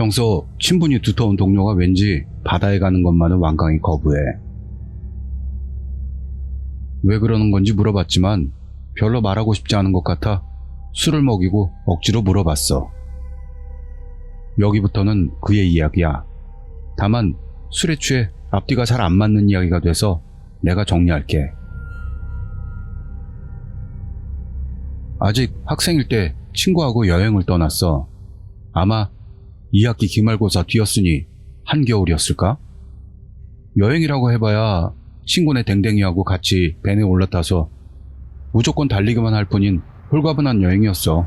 평소 친분이 두터운 동료가 왠지 바다에 가는 것만은 완강히 거부해. 왜 그러는 건지 물어봤지만 별로 말하고 싶지 않은 것 같아 술을 먹이고 억지로 물어봤어. 여기부터는 그의 이야기야. 다만 술에 취해 앞뒤가 잘 안 맞는 이야기가 돼서 내가 정리할게. 아직 학생일 때 친구하고 여행을 떠났어. 아마 2학기 기말고사 뒤였으니 한겨울이었을까? 여행이라고 해봐야 친구네 댕댕이하고 같이 밴에 올라타서 무조건 달리기만 할 뿐인 홀가분한 여행이었어.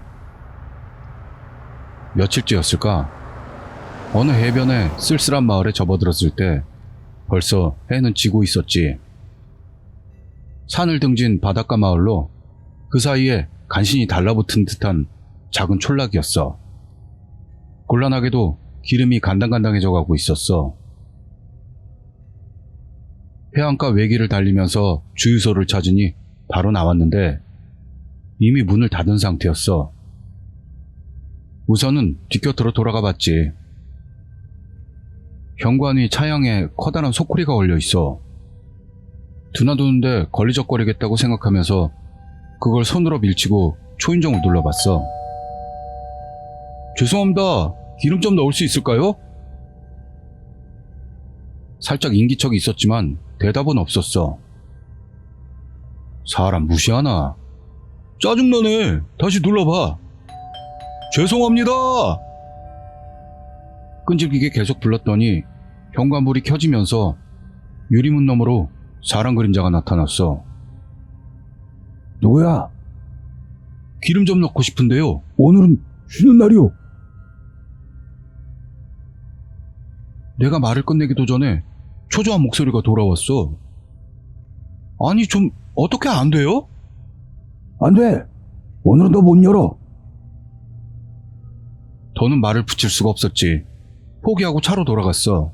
며칠째였을까? 어느 해변의 쓸쓸한 마을에 접어들었을 때 벌써 해는 지고 있었지. 산을 등진 바닷가 마을로 그 사이에 간신히 달라붙은 듯한 작은 촌락이었어. 곤란하게도 기름이 간당간당해져 가고 있었어. 해안가 외길을 달리면서 주유소를 찾으니 바로 나왔는데 이미 문을 닫은 상태였어. 우선은 뒷곁으로 돌아가 봤지. 현관위 차양에 커다란 소쿠리가 걸려 있어. 드나드는데 걸리적거리겠다고 생각하면서 그걸 손으로 밀치고 초인종을 눌러봤어. 죄송합니다. 기름 좀 넣을 수 있을까요? 살짝 인기척이 있었지만 대답은 없었어. 사람 무시하나? 짜증나네. 다시 눌러봐. 죄송합니다. 끈질기게 계속 불렀더니 현관불이 켜지면서 유리문 너머로 사람 그림자가 나타났어. 누구야? 기름 좀 넣고 싶은데요. 오늘은 쉬는 날이오. 내가 말을 끝내기도 전에 초조한 목소리가 돌아왔어. 아니 좀 어떻게 안 돼요? 안 돼. 오늘은 너 못 열어. 더는 말을 붙일 수가 없었지. 포기하고 차로 돌아갔어.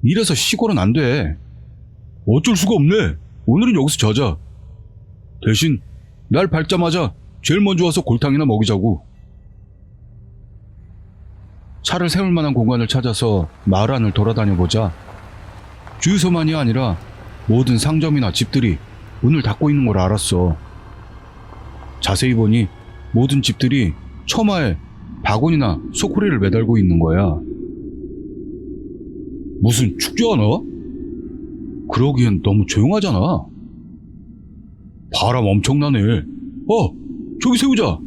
이래서 시골은 안 돼. 어쩔 수가 없네. 오늘은 여기서 자자. 대신 날 밟자마자 제일 먼저 와서 골탕이나 먹이자고. 차를 세울 만한 공간을 찾아서 마을 안을 돌아다녀보자 주유소만이 아니라 모든 상점이나 집들이 문을 닫고 있는 걸 알았어. 자세히 보니 모든 집들이 처마에 바구니나 소쿠리를 매달고 있는 거야. 무슨 축제하나? 그러기엔 너무 조용하잖아. 바람 엄청나네. 저기 세우자.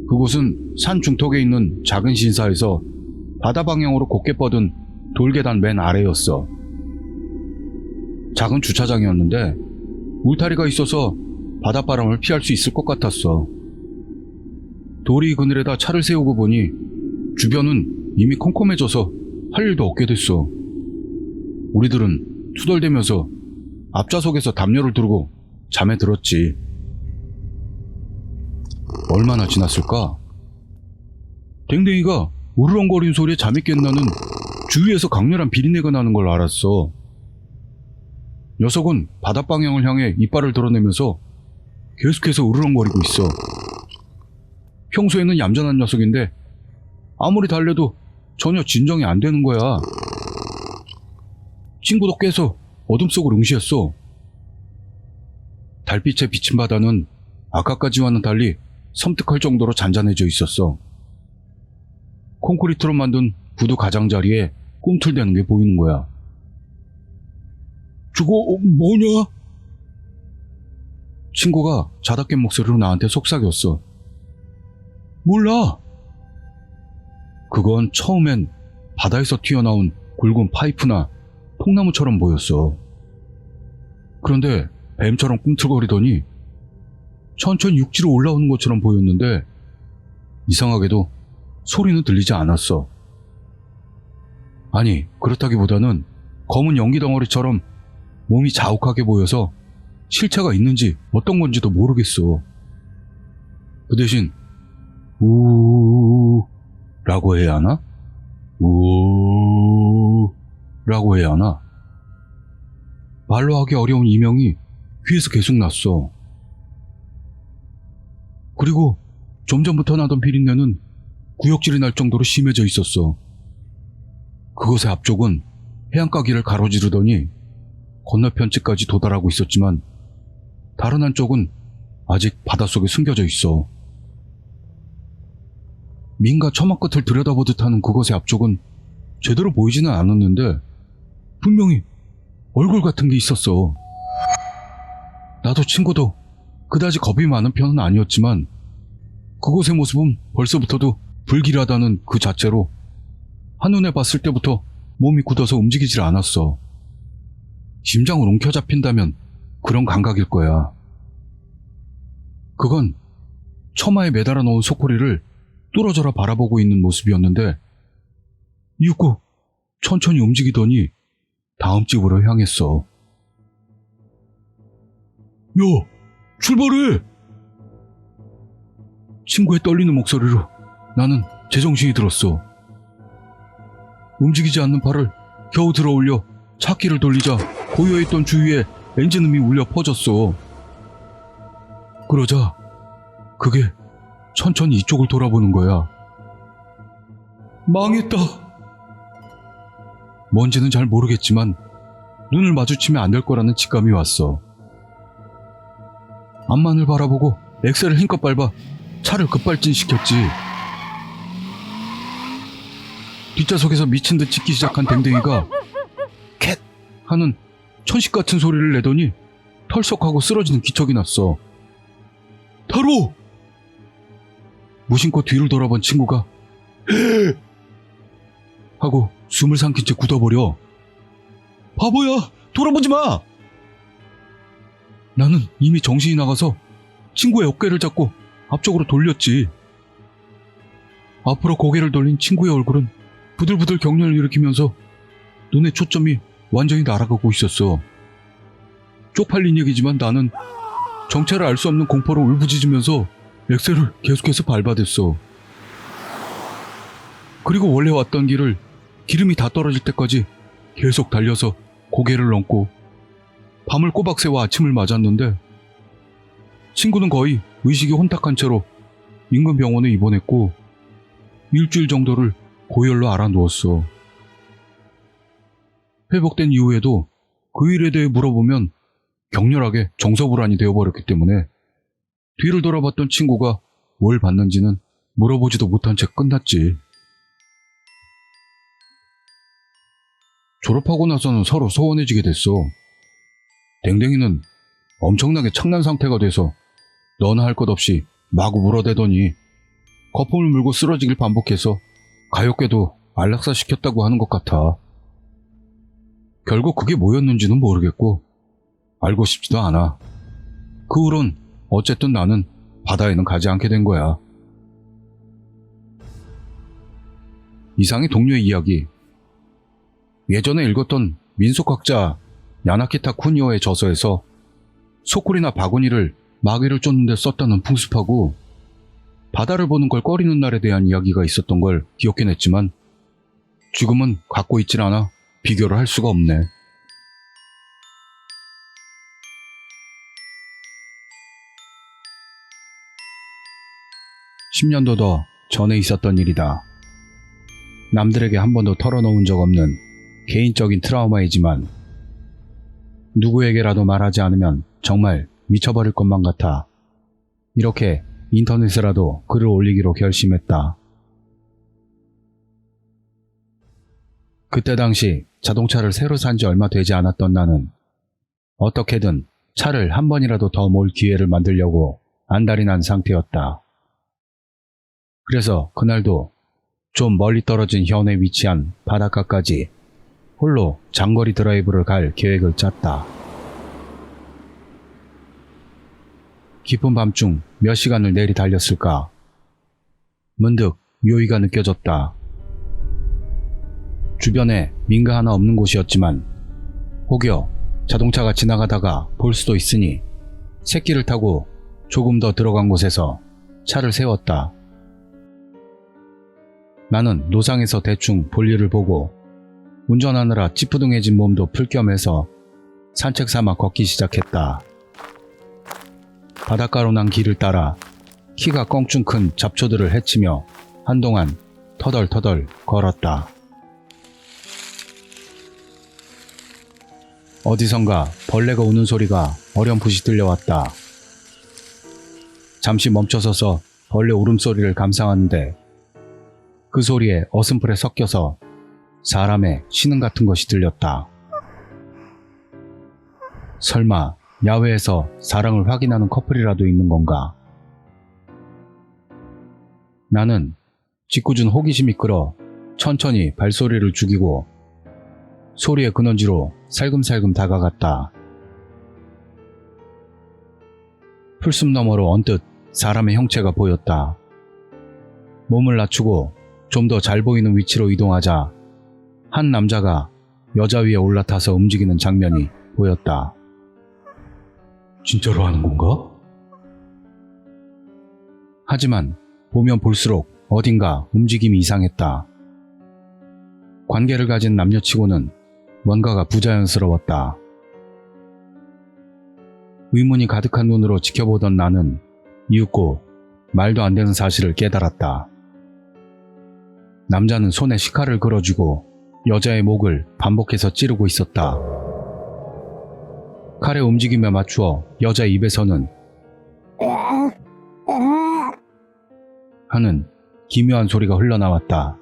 그곳은 산 중턱에 있는 작은 신사에서 바다 방향으로 곧게 뻗은 돌계단 맨 아래였어. 작은 주차장이었는데 울타리가 있어서 바닷바람을 피할 수 있을 것 같았어. 도리 그늘에다 차를 세우고 보니 주변은 이미 컴컴해져서 할 일도 없게 됐어. 우리들은 투덜대면서 앞좌석에서 담요를 두르고 잠에 들었지. 얼마나 지났을까? 댕댕이가 우르렁거리는 소리에 잠이 깬다는 주위에서 강렬한 비린내가 나는 걸 알았어. 녀석은 바닷방향을 향해 이빨을 드러내면서 계속해서 우르렁거리고 있어. 평소에는 얌전한 녀석인데 아무리 달래도 전혀 진정이 안 되는 거야. 친구도 깨서 어둠 속을 응시했어. 달빛에 비친 바다는 아까까지와는 달리 섬뜩할 정도로 잔잔해져 있었어. 콘크리트로 만든 부두 가장자리에 꿈틀대는 게 보이는 거야. 저거 뭐냐? 친구가 자다 깬 목소리로 나한테 속삭였어. 몰라. 그건 처음엔 바다에서 튀어나온 굵은 파이프나 통나무처럼 보였어. 그런데 뱀처럼 꿈틀거리더니 천천히 육지로 올라오는 것처럼 보였는데 이상하게도 소리는 들리지 않았어. 아니, 그렇다기보다는 검은 연기 덩어리처럼 몸이 자욱하게 보여서 실체가 있는지 어떤 건지도 모르겠어. 그 대신 우우우우 라고 해야 하나? 우우우우 라고 해야 하나? 말로 하기 어려운 이명이 귀에서 계속 났어. 그리고 좀 전부터 나던 비린내는 구역질이 날 정도로 심해져 있었어. 그것의 앞쪽은 해안가 길을 가로지르더니 건너편쯤까지 도달하고 있었지만 다른 한쪽은 아직 바닷속에 숨겨져 있어. 민가 처마 끝을 들여다보듯 하는 그것의 앞쪽은 제대로 보이지는 않았는데 분명히 얼굴 같은 게 있었어. 나도 친구도 그다지 겁이 많은 편은 아니었지만 그곳의 모습은 벌써부터도 불길하다는 그 자체로 한눈에 봤을 때부터 몸이 굳어서 움직이질 않았어. 심장을 움켜잡힌다면 그런 감각일 거야. 그건 처마에 매달아 놓은 소쿠리를 뚫어져라 바라보고 있는 모습이었는데 이윽고 천천히 움직이더니 다음 집으로 향했어. 야, 출발해! 친구의 떨리는 목소리로 나는 제정신이 들었어. 움직이지 않는 팔을 겨우 들어 올려 차키를 돌리자 고여있던 주위에 엔진음이 울려 퍼졌어. 그러자 그게 천천히 이쪽을 돌아보는 거야. 망했다. 뭔지는 잘 모르겠지만 눈을 마주치면 안 될 거라는 직감이 왔어. 앞만을 바라보고 엑셀을 힘껏 밟아 차를 급발진시켰지. 뒷좌석에서 미친 듯 짖기 시작한 댕댕이가 캣 하는 천식 같은 소리를 내더니 털썩하고 쓰러지는 기척이 났어. 타로! 무심코 뒤를 돌아본 친구가 하고 숨을 삼킨 채 굳어버려. 바보야! 돌아보지 마! 나는 이미 정신이 나가서 친구의 어깨를 잡고 앞쪽으로 돌렸지. 앞으로 고개를 돌린 친구의 얼굴은 부들부들 경련을 일으키면서 눈의 초점이 완전히 날아가고 있었어. 쪽팔린 얘기지만 나는 정체를 알 수 없는 공포로 울부짖으면서 엑셀을 계속해서 밟아댔어. 그리고 원래 왔던 길을 기름이 다 떨어질 때까지 계속 달려서 고개를 넘고 밤을 꼬박 새워 아침을 맞았는데 친구는 거의 의식이 혼탁한 채로 인근 병원에 입원했고 일주일 정도를 고열로 알아누웠어. 회복된 이후에도 그 일에 대해 물어보면 격렬하게 정서불안이 되어버렸기 때문에 뒤를 돌아봤던 친구가 뭘 봤는지는 물어보지도 못한 채 끝났지. 졸업하고 나서는 서로 소원해지게 됐어. 댕댕이는 엄청나게 창난 상태가 돼서 너나 할 것 없이 마구 물어대더니 거품을 물고 쓰러지길 반복해서 가엾게도 안락사시켰다고 하는 것 같아. 결국 그게 뭐였는지는 모르겠고 알고 싶지도 않아. 그 후론 어쨌든 나는 바다에는 가지 않게 된 거야. 이상의 동료의 이야기. 예전에 읽었던 민속학자 야나키타 쿠니오의 저서에서 소쿠리나 바구니를 마귀를 쫓는 데 썼다는 풍습하고 바다를 보는 걸 꺼리는 날에 대한 이야기가 있었던 걸 기억해냈지만 지금은 갖고 있질 않아 비교를 할 수가 없네. 10년도 더 전에 있었던 일이다. 남들에게 한 번도 털어놓은 적 없는 개인적인 트라우마이지만 누구에게라도 말하지 않으면 정말 미쳐버릴 것만 같아 이렇게 인터넷에라도 글을 올리기로 결심했다. 그때 당시 자동차를 새로 산 지 얼마 되지 않았던 나는 어떻게든 차를 한 번이라도 더 몰 기회를 만들려고 안달이 난 상태였다. 그래서 그날도 좀 멀리 떨어진 현에 위치한 바닷가까지 홀로 장거리 드라이브를 갈 계획을 짰다. 깊은 밤중 몇 시간을 내리 달렸을까? 문득 묘의가 느껴졌다. 주변에 민가 하나 없는 곳이었지만 혹여 자동차가 지나가다가 볼 수도 있으니 새끼를 타고 조금 더 들어간 곳에서 차를 세웠다. 나는 노상에서 대충 볼일을 보고 운전하느라 찌푸둥해진 몸도 풀 겸 해서 산책 삼아 걷기 시작했다. 바닷가로 난 길을 따라 키가 껑충 큰 잡초들을 헤치며 한동안 터덜터덜 걸었다. 어디선가 벌레가 우는 소리가 어렴풋이 들려왔다. 잠시 멈춰서서 벌레 울음소리를 감상하는데 그 소리에 어슴풀에 섞여서 사람의 신음 같은 것이 들렸다. 설마 야외에서 사랑을 확인하는 커플이라도 있는 건가? 나는 짓궂은 호기심이 끌어 천천히 발소리를 죽이고 소리의 근원지로 살금살금 다가갔다. 풀숲 너머로 언뜻 사람의 형체가 보였다. 몸을 낮추고 좀 더 잘 보이는 위치로 이동하자 한 남자가 여자 위에 올라타서 움직이는 장면이 보였다. 진짜로 하는 건가? 하지만 보면 볼수록 어딘가 움직임이 이상했다. 관계를 가진 남녀치고는 뭔가가 부자연스러웠다. 의문이 가득한 눈으로 지켜보던 나는 이윽고 말도 안 되는 사실을 깨달았다. 남자는 손에 식칼을 걸어쥐고 여자의 목을 반복해서 찌르고 있었다. 칼의 움직임에 맞추어 여자의 입에서는 하는 기묘한 소리가 흘러나왔다.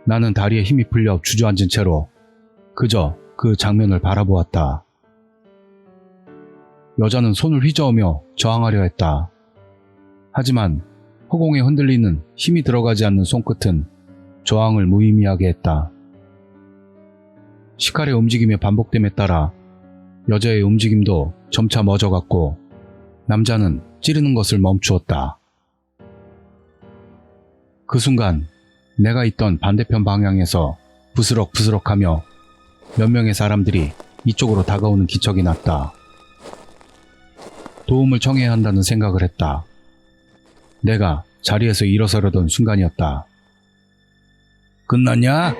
나는 다리에 힘이 풀려 주저앉은 채로 그저 그 장면을 바라보았다. 여자는 손을 휘저으며 저항하려 했다. 하지만 허공에 흔들리는 힘이 들어가지 않는 손끝은 저항을 무의미하게 했다. 식칼의 움직임의 반복됨에 따라 여자의 움직임도 점차 멎어갔고 남자는 찌르는 것을 멈추었다. 그 순간 내가 있던 반대편 방향에서 부스럭부스럭하며 몇 명의 사람들이 이쪽으로 다가오는 기척이 났다. 도움을 청해야 한다는 생각을 했다. 내가 자리에서 일어서려던 순간이었다. 끝났냐?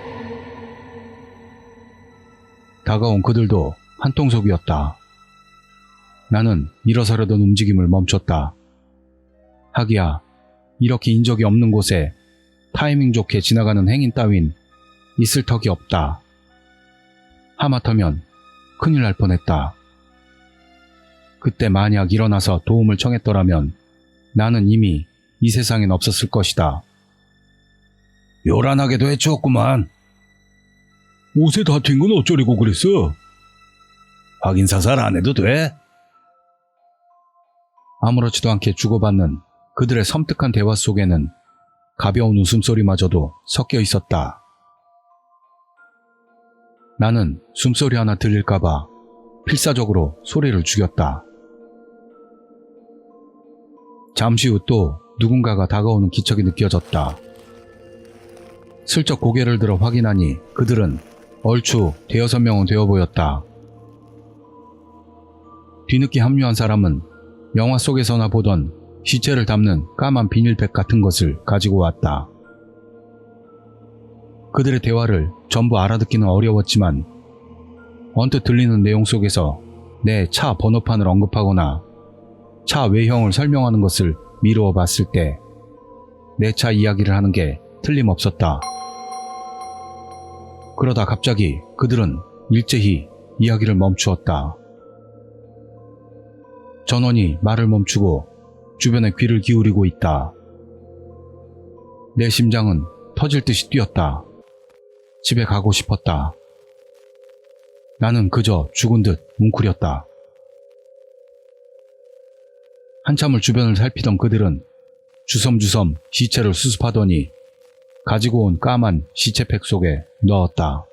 다가온 그들도 한통속이었다. 나는 일어서려던 움직임을 멈췄다. 하기야 이렇게 인적이 없는 곳에 타이밍 좋게 지나가는 행인 따윈 있을 턱이 없다. 하마터면 큰일 날 뻔했다. 그때 만약 일어나서 도움을 청했더라면 나는 이미 이 세상엔 없었을 것이다. 요란하게도 해치웠구만. 옷에 다 튄 건 어쩌려고 그랬어? 확인사살 안 해도 돼? 아무렇지도 않게 주고받는 그들의 섬뜩한 대화 속에는 가벼운 웃음소리마저도 섞여 있었다. 나는 숨소리 하나 들릴까봐 필사적으로 소리를 죽였다. 잠시 후 또 누군가가 다가오는 기척이 느껴졌다. 슬쩍 고개를 들어 확인하니 그들은 얼추 대여섯 명은 되어 보였다. 뒤늦게 합류한 사람은 영화 속에서나 보던 시체를 담는 까만 비닐백 같은 것을 가지고 왔다. 그들의 대화를 전부 알아듣기는 어려웠지만 언뜻 들리는 내용 속에서 내 차 번호판을 언급하거나 차 외형을 설명하는 것을 미루어 봤을 때 내 차 이야기를 하는 게 틀림없었다. 그러다 갑자기 그들은 일제히 이야기를 멈추었다. 전원이 말을 멈추고 주변에 귀를 기울이고 있다. 내 심장은 터질 듯이 뛰었다. 집에 가고 싶었다. 나는 그저 죽은 듯 뭉클였다. 한참을 주변을 살피던 그들은 주섬주섬 시체를 수습하더니 가지고 온 까만 시체팩 속에 넣었다.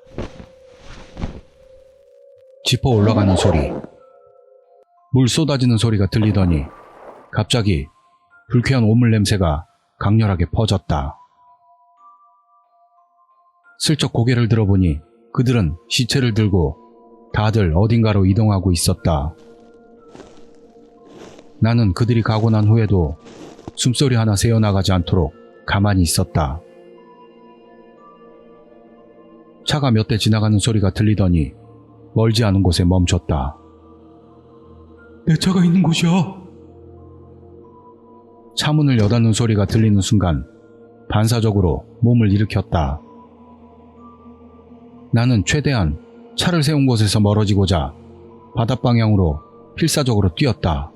지퍼 올라가는 소리, 물 쏟아지는 소리가 들리더니 갑자기 불쾌한 오물 냄새가 강렬하게 퍼졌다. 슬쩍 고개를 들어보니 그들은 시체를 들고 다들 어딘가로 이동하고 있었다. 나는 그들이 가고 난 후에도 숨소리 하나 새어나가지 않도록 가만히 있었다. 차가 몇 대 지나가는 소리가 들리더니 멀지 않은 곳에 멈췄다. 내 차가 있는 곳이야. 차문을 여닫는 소리가 들리는 순간 반사적으로 몸을 일으켰다. 나는 최대한 차를 세운 곳에서 멀어지고자 바닷방향으로 필사적으로 뛰었다.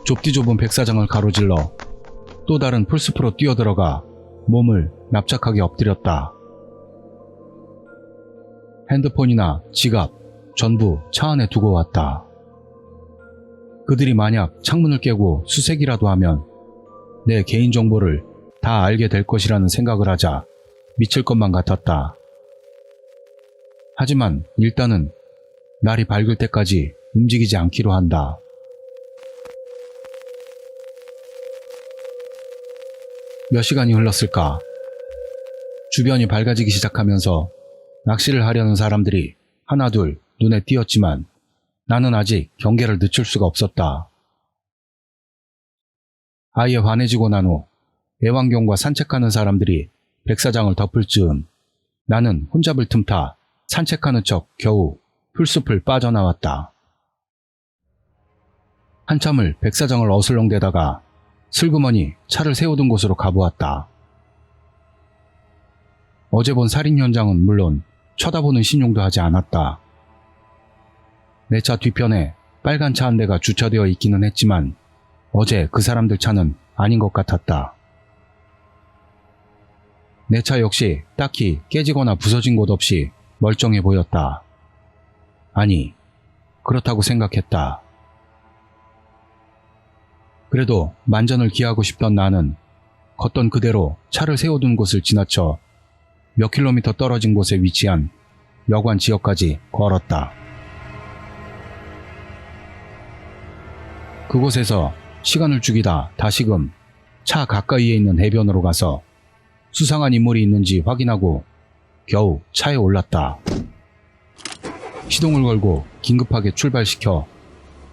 좁디 좁은 백사장을 가로질러 또 다른 풀숲으로 뛰어들어가 몸을 납작하게 엎드렸다. 핸드폰이나 지갑 전부 차 안에 두고 왔다. 그들이 만약 창문을 깨고 수색이라도 하면 내 개인정보를 다 알게 될 것이라는 생각을 하자 미칠 것만 같았다. 하지만 일단은 날이 밝을 때까지 움직이지 않기로 한다. 몇 시간이 흘렀을까? 주변이 밝아지기 시작하면서 낚시를 하려는 사람들이 하나둘 눈에 띄었지만 나는 아직 경계를 늦출 수가 없었다. 아예 환해지고 난 후 애완견과 산책하는 사람들이 백사장을 덮을 즈음 나는 혼잡을 틈타 산책하는 척 겨우 풀숲을 빠져나왔다. 한참을 백사장을 어슬렁대다가 슬그머니 차를 세우던 곳으로 가보았다. 어제 본 살인 현장은 물론 쳐다보는 신용도 하지 않았다. 내 차 뒤편에 빨간 차 한 대가 주차되어 있기는 했지만 어제 그 사람들 차는 아닌 것 같았다. 내 차 역시 딱히 깨지거나 부서진 곳 없이 멀쩡해 보였다. 아니, 그렇다고 생각했다. 그래도 만전을 기하고 싶던 나는 걷던 그대로 차를 세워둔 곳을 지나쳐 몇 킬로미터 떨어진 곳에 위치한 여관 지역까지 걸었다. 그곳에서 시간을 죽이다 다시금 차 가까이에 있는 해변으로 가서 수상한 인물이 있는지 확인하고 겨우 차에 올랐다. 시동을 걸고 긴급하게 출발시켜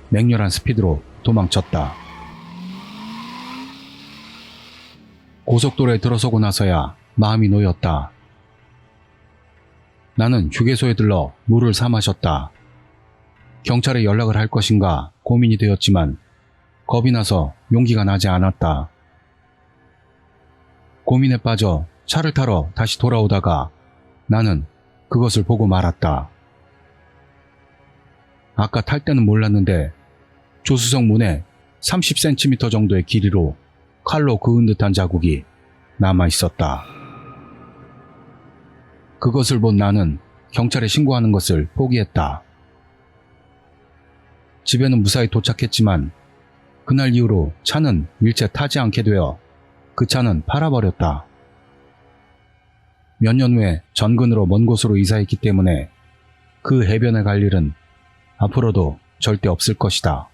맹렬한 스피드로 도망쳤다. 고속도로에 들어서고 나서야 마음이 놓였다. 나는 휴게소에 들러 물을 사 마셨다. 경찰에 연락을 할 것인가 고민이 되었지만 겁이 나서 용기가 나지 않았다. 고민에 빠져 차를 타러 다시 돌아오다가 나는 그것을 보고 말았다. 아까 탈 때는 몰랐는데 조수석 문에 30cm 정도의 길이로 칼로 그은 듯한 자국이 남아 있었다. 그것을 본 나는 경찰에 신고하는 것을 포기했다. 집에는 무사히 도착했지만 그날 이후로 차는 일체 타지 않게 되어 그 차는 팔아버렸다. 몇 년 후에 전근으로 먼 곳으로 이사했기 때문에 그 해변에 갈 일은 앞으로도 절대 없을 것이다.